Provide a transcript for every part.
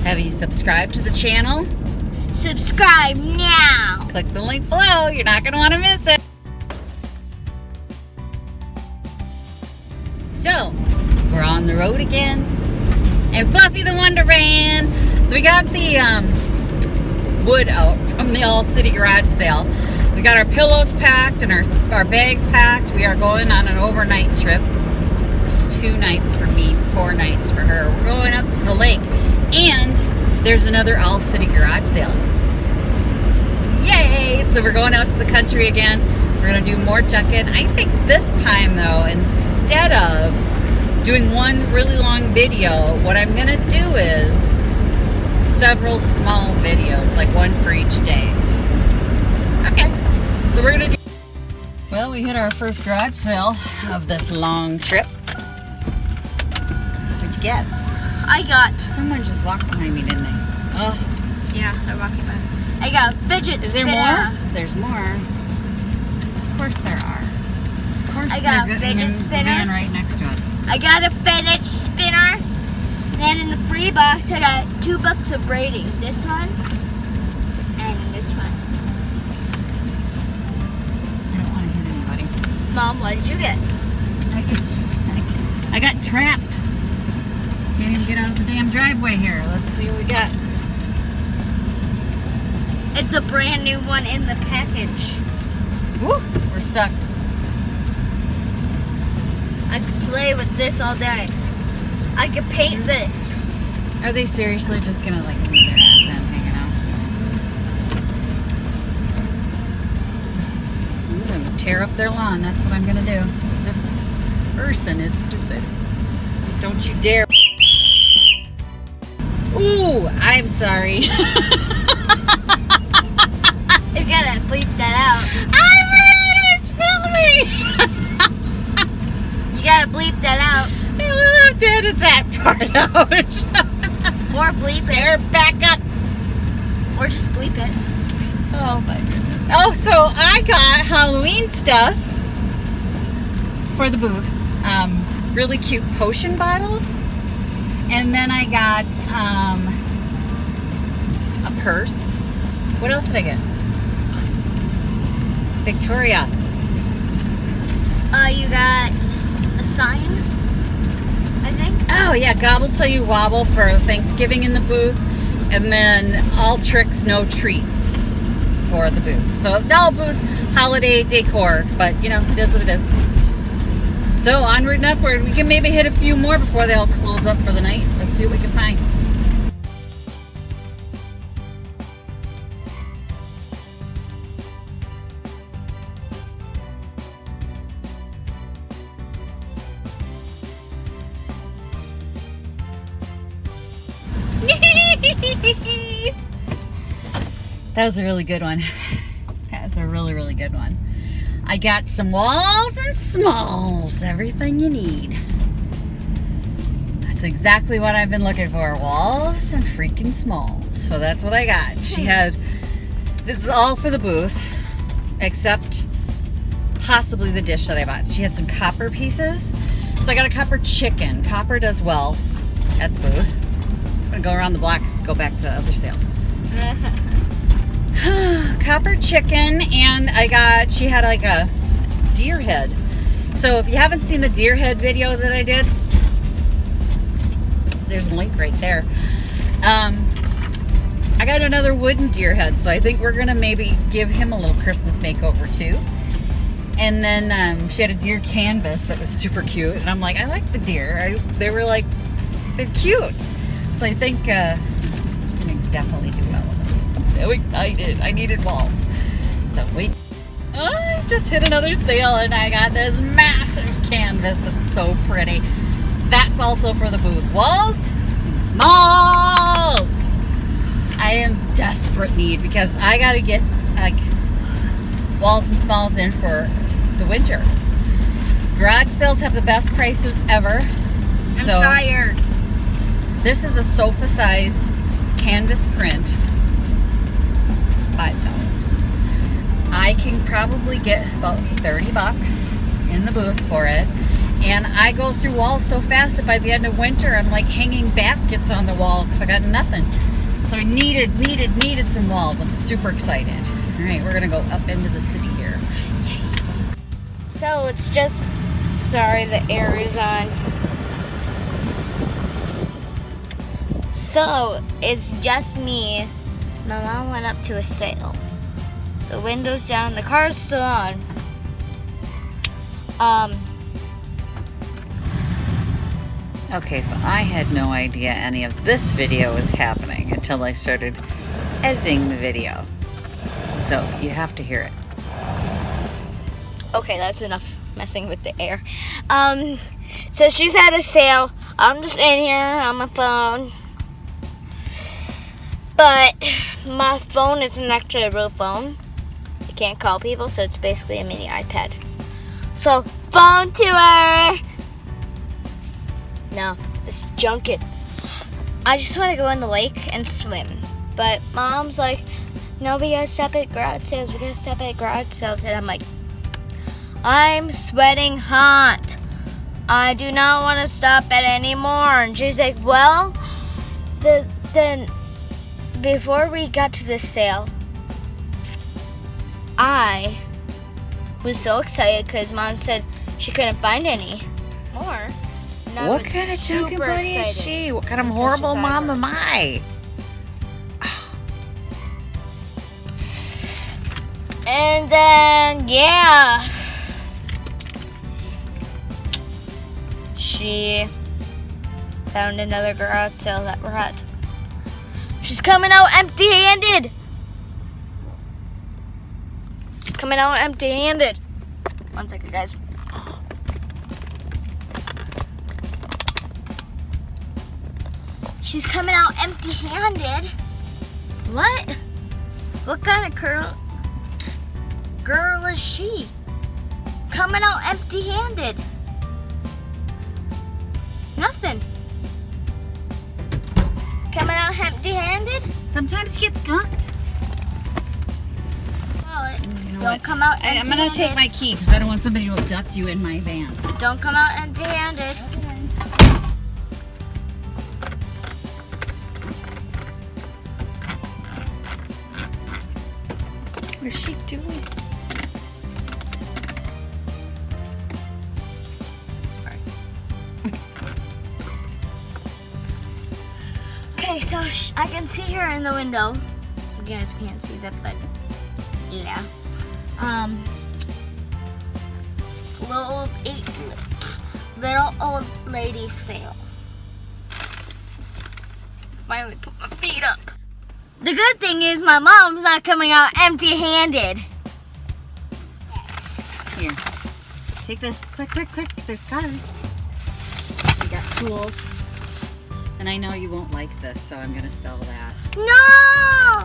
Have you subscribed to the channel? Subscribe now. Click the link below. You're not going to want to miss it. So, we're on the road again. And Fluffy the Wonder Van. So we got the wood out from the All City garage sale. We got our pillows packed and our bags packed. We are going on an overnight trip. 2 nights for me, 4 nights for her. We're going up to the lake. And there's another All City garage sale. Yay! So we're going out to the country again. We're going to do more Junkin. I think this time though, instead of doing one really long video, what I'm going to do is several small videos, like one for each day. Okay, so we're going to do... Well, we hit our first garage sale of this long trip. What'd you get? I got... Someone just walked behind me, didn't they? Oh. Yeah, they're walking by. I got fidget spinner. Is there more? There's more. Of course there are. Of course I got they're a fidget spinner. Man right next to us. I got a fidget spinner. And in the free box, I got 2 books of braiding. This one and this one. I don't want to hit anybody. Mom, what did you get? I got trapped. Can't even get out of the damn driveway here. Let's see what we got. It's a brand new one in the package. Woo! We're stuck. I could play with this all day. I could paint this. Are they seriously just gonna like leave their ass in hanging out? I'm gonna tear up their lawn. That's what I'm gonna do. 'Cause this person is stupid. Don't you dare. Ooh, I'm sorry. You gotta bleep that out. I forgot it was filming. You gotta bleep that out. We'll have to edit that part out. Or bleep it. Tear it back up. Or just bleep it. Oh my goodness. Oh, so I got Halloween stuff for the booth. Really cute potion bottles. And then I got a purse. What else did I get? Victoria. You got a sign, I think. Oh yeah, gobble till you wobble for Thanksgiving in the booth. And then all tricks, no treats for the booth. So it's all booth holiday decor, but you know, it is what it is. So onward and upward. We can maybe hit a few more before they all close up for the night. Let's see what we can find. That was a really good one. That was a really, really good one. I got some walls and smalls, everything you need. That's exactly what I've been looking for, walls and freaking smalls. So that's what I got. She had, this is all for the booth, except possibly the dish that I bought. She had some copper pieces. So I got a copper chicken. Copper does well at the booth. I'm gonna go around the block, go back to the other sale. Copper chicken, and she had like a deer head. So if you haven't seen the deer head video that I did, there's a link right there. I got another wooden deer head, so I think we're gonna maybe give him a little Christmas makeover too. And then she had a deer canvas that was super cute, and I'm like, I like the deer. They were like, they're cute. So I think it's gonna definitely do well. I'm so excited. I needed walls. So wait. Oh, I just hit another sale and I got this massive canvas that's so pretty. That's also for the booth. Walls and smalls. I am desperate need because I gotta get like walls and smalls in for the winter. Garage sales have the best prices ever. I'm tired. This is a sofa size canvas print. $5. I can probably get about $30 in the booth for it. And I go through walls so fast that by the end of winter, I'm like hanging baskets on the wall because I got nothing. So I needed some walls. I'm super excited. All right, we're gonna go up into the city here. Yay. So it's just, sorry, the air is on. So it's just me. My mom went up to a sale. The window's down, the car's still on. Okay, so I had no idea any of this video was happening until I started editing the video. So you have to hear it. Okay, that's enough messing with the air. So she's at a sale. I'm just in here on my phone. But my phone isn't actually a real phone. You can't call people, so it's basically a mini iPad. So, phone tour! No, it's Junkin. I just want to go in the lake and swim. But Mom's like, no, we gotta stop at garage sales. We gotta stop at garage sales. And I'm like, I'm sweating hot. I do not want to stop at any more. And she's like, well, then before we got to this sale, I was so excited because Mom said she couldn't find any more. What kind of Junkin buddy is she? What kind of horrible mom am I? And then, yeah, she found another garage sale that we're at. She's coming out empty-handed. She's coming out empty-handed. 1 second, guys. She's coming out empty-handed. What? What kind of girl is she? Coming out empty-handed. Nothing. Coming out empty-handed? Sometimes he gets skunked. Don't come out empty-handed. I'm gonna take my key because I don't want somebody to abduct you in my van. Don't come out empty-handed. What's she doing? Sorry. Okay, so I can see her in the window. You guys can't see that, but yeah. Little old lady sale. Finally put my feet up. The good thing is my mom's not coming out empty-handed. Yes. Here. Take this. Quick, quick, quick. There's cars. We got tools. And I know you won't like this, so I'm gonna sell that. No!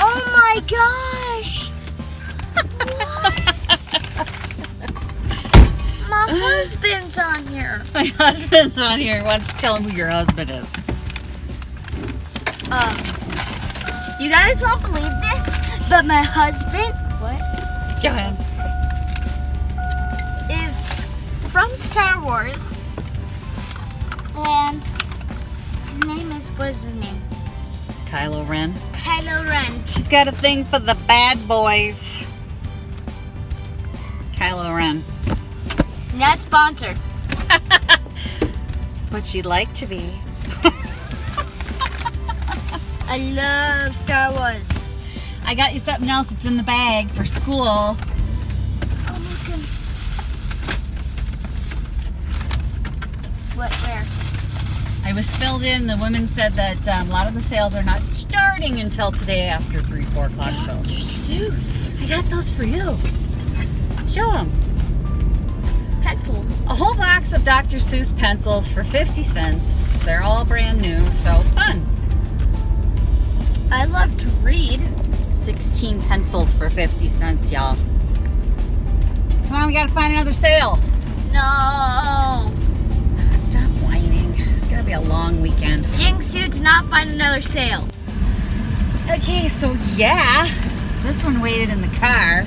Oh my gosh! What? My husband's on here. My husband's on here. Why don't you tell him who your husband is? You guys won't believe this, but my husband, Go ahead. is from Star Wars, and his name is, what is his name? Kylo Ren. Kylo Ren. She's got a thing for the bad boys. Kylo Ren. Not sponsored. But she'd like to be. I love Star Wars. I got you something else that's in the bag for school. Oh, look. What, where? I was filled in. The women said that a lot of the sales are not starting until today after 3, 4 o'clock. So Seuss. I got those for you. Show them. Pencils. A whole box of Dr. Seuss pencils for 50 cents. They're all brand new, so fun. I love to read. 16 pencils for 50 cents, y'all. Come on, we gotta find another sale. No. Stop whining. It's gonna be a long weekend. Jinx, you did not find another sale. Okay, so yeah, this one waited in the car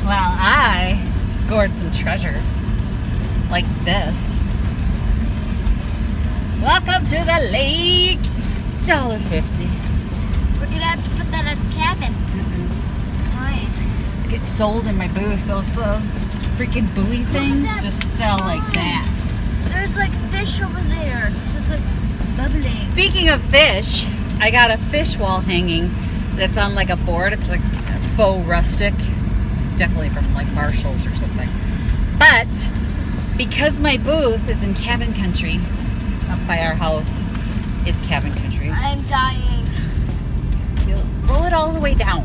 while I scored some treasures. like this. Welcome to the lake. $1.50. We're gonna have to put that at the cabin. Why? It's getting sold in my booth. Those freaking buoy things that just sell like sign. that. There's like fish over there. This is like bubbling. Speaking of fish, I got a fish wall hanging that's on like a board. It's like a faux rustic. It's definitely from like Marshall's or something. But because my booth is in cabin country, up by our house is cabin country. I'm dying. You'll roll it all the way down.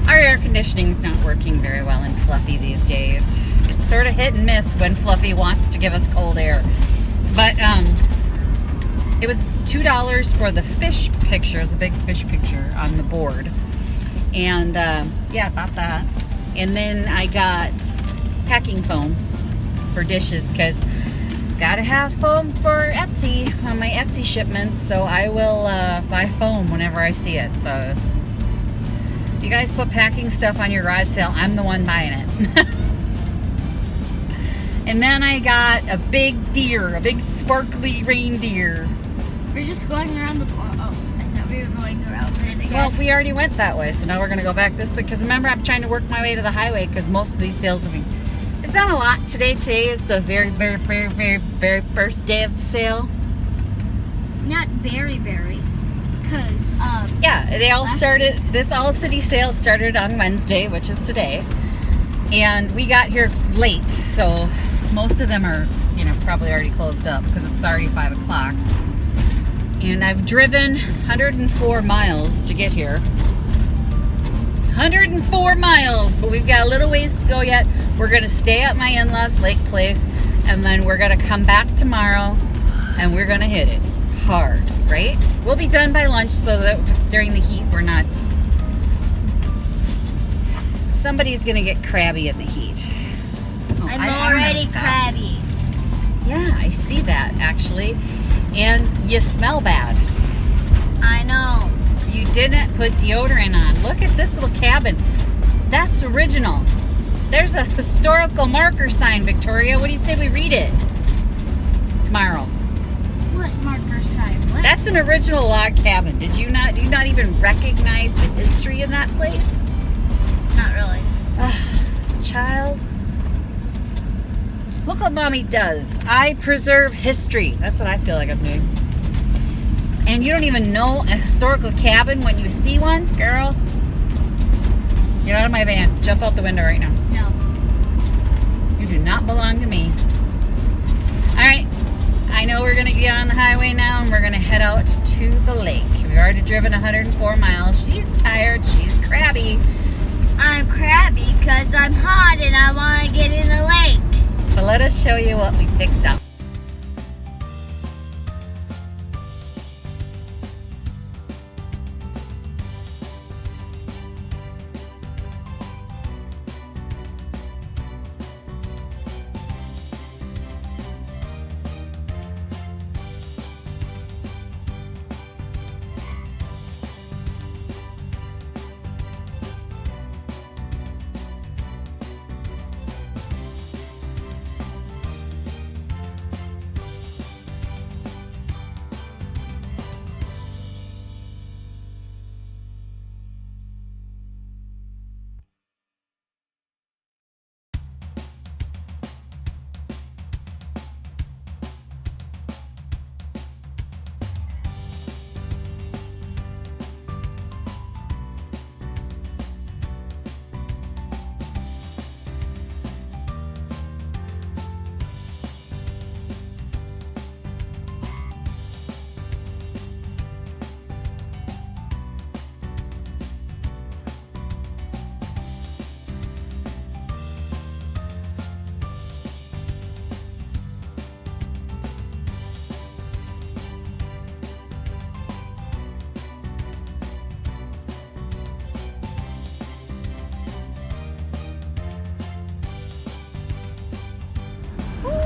Our air conditioning's not working very well in Fluffy these days. It's sort of hit and miss when Fluffy wants to give us cold air. But it was $2 for the fish picture. It's a big fish picture on the board. And yeah, bought that. And then I got packing foam for dishes because gotta have foam for Etsy on my Etsy shipments. So I will buy foam whenever I see it. So if you guys put packing stuff on your garage sale, I'm the one buying it. And then I got a big deer, a big sparkly reindeer. We're just going around the block. Oh, I thought we were going around it again. Well, we already went that way, so now we're going to go back this way. Because remember, I'm trying to work my way to the highway because most of these sales will be... There's not a lot today. Today is the very first day of the sale. Not very, because Yeah, they all started... This all-city sale started on Wednesday, which is today. And we got here late, so most of them are, you know, probably already closed up because it's already 5 o'clock. And I've driven 104 miles to get here. 104 miles, but we've got a little ways to go yet. We're going to stay at my in-laws' lake place, and then we're going to come back tomorrow, and we're going to hit it hard, right? We'll be done by lunch so that during the heat we're not... Somebody's going to get crabby in the heat. Oh, I'm I'm already gonna stop. crabby. Yeah, I see that, actually. And you smell bad. I know. You didn't put deodorant on. Look at this little cabin. That's original. There's a historical marker sign, Victoria. What do you say we read it tomorrow? What marker sign? What? That's an original log cabin. Do you not even recognize the history in that place? Not really. Child. Look what Mommy does. I preserve history. That's what I feel like I'm doing. And you don't even know a historical cabin when you see one? Girl, get out of my van. Jump out the window right now. No. You do not belong to me. Alright. I know we're going to get on the highway now and we're going to head out to the lake. We've already driven 104 miles. She's tired. She's crabby. I'm crabby because I'm hot and I want to get in the lake. But let us show you what we picked up.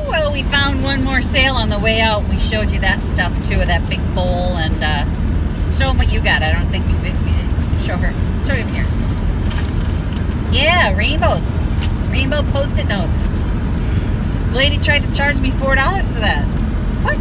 Well, we found one more sale on the way out. We showed you that stuff too, that big bowl, and show them what you got. I don't think we did show him here. Yeah, rainbows, rainbow Post-it notes. The lady tried to charge me $4 for that. What?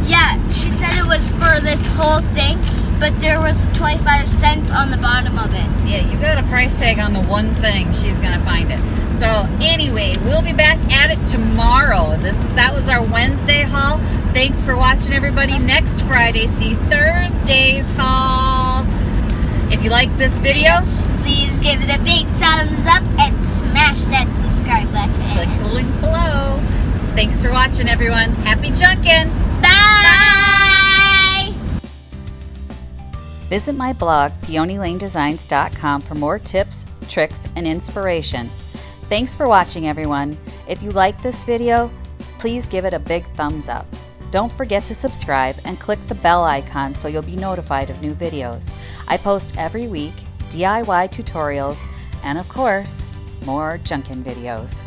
Yeah, she said it was for this whole thing, but there was 25 cents on the bottom of it. Yeah, you got a price tag on the one thing, she's gonna find it. So anyway, we'll be back at it tomorrow. That was our Wednesday haul. Thanks for watching, everybody. Next Friday, see Thursday's haul. If you like this video, please give it a big thumbs up and smash that subscribe button. click the link below. Thanks for watching, everyone. Happy Junkin'! Bye! Visit my blog, peonylanedesigns.com, for more tips, tricks, and inspiration. Thanks for watching, everyone. If you like this video, please give it a big thumbs up. Don't forget to subscribe and click the bell icon so you'll be notified of new videos. I post every week DIY tutorials and, of course, more Junkin' videos.